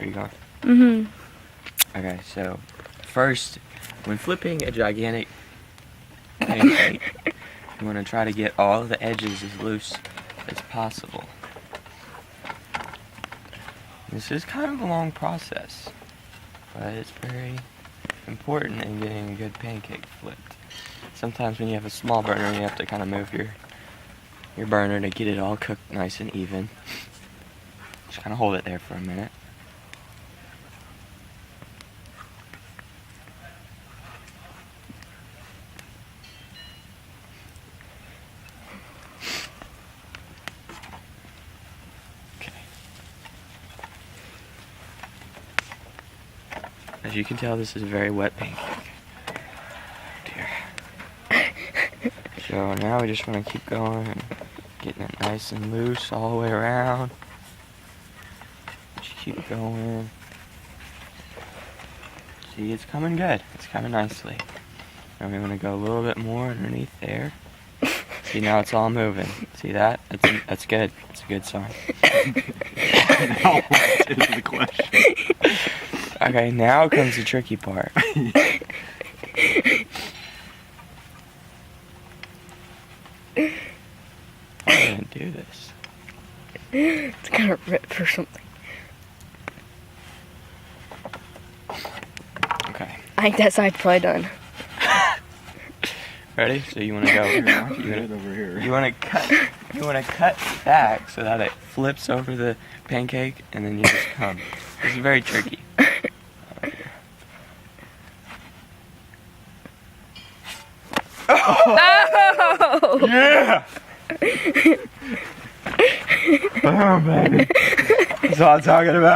Are you going? Mm-hmm. Okay, so first, when flipping a gigantic pancake, you want to try to get all of the edges as loose as possible. This is kind of a long process, but it's very important in getting a good pancake flipped. Sometimes when you have a small burner, you have to kind of move your burner to get it all cooked nice and even. Just kind of hold it there for a minute. Okay. As you can tell, this is a very wet pancake. So now we just want to keep going and getting it nice and loose all the way around. Just keep going. See, it's coming good. It's coming nicely. And we want to go a little bit more underneath there. See, now it's all moving. See that? That's good. It's a good sign. Now what is the question? Okay, now comes the tricky part. I didn't do this. It's gonna rip or something. Okay. I think that side's probably done. Ready? So you want to go. You want to cut back so that it flips over the pancake, and then you just come. This is very tricky. Oh! Yeah! Oh, baby. That's what I'm talking about.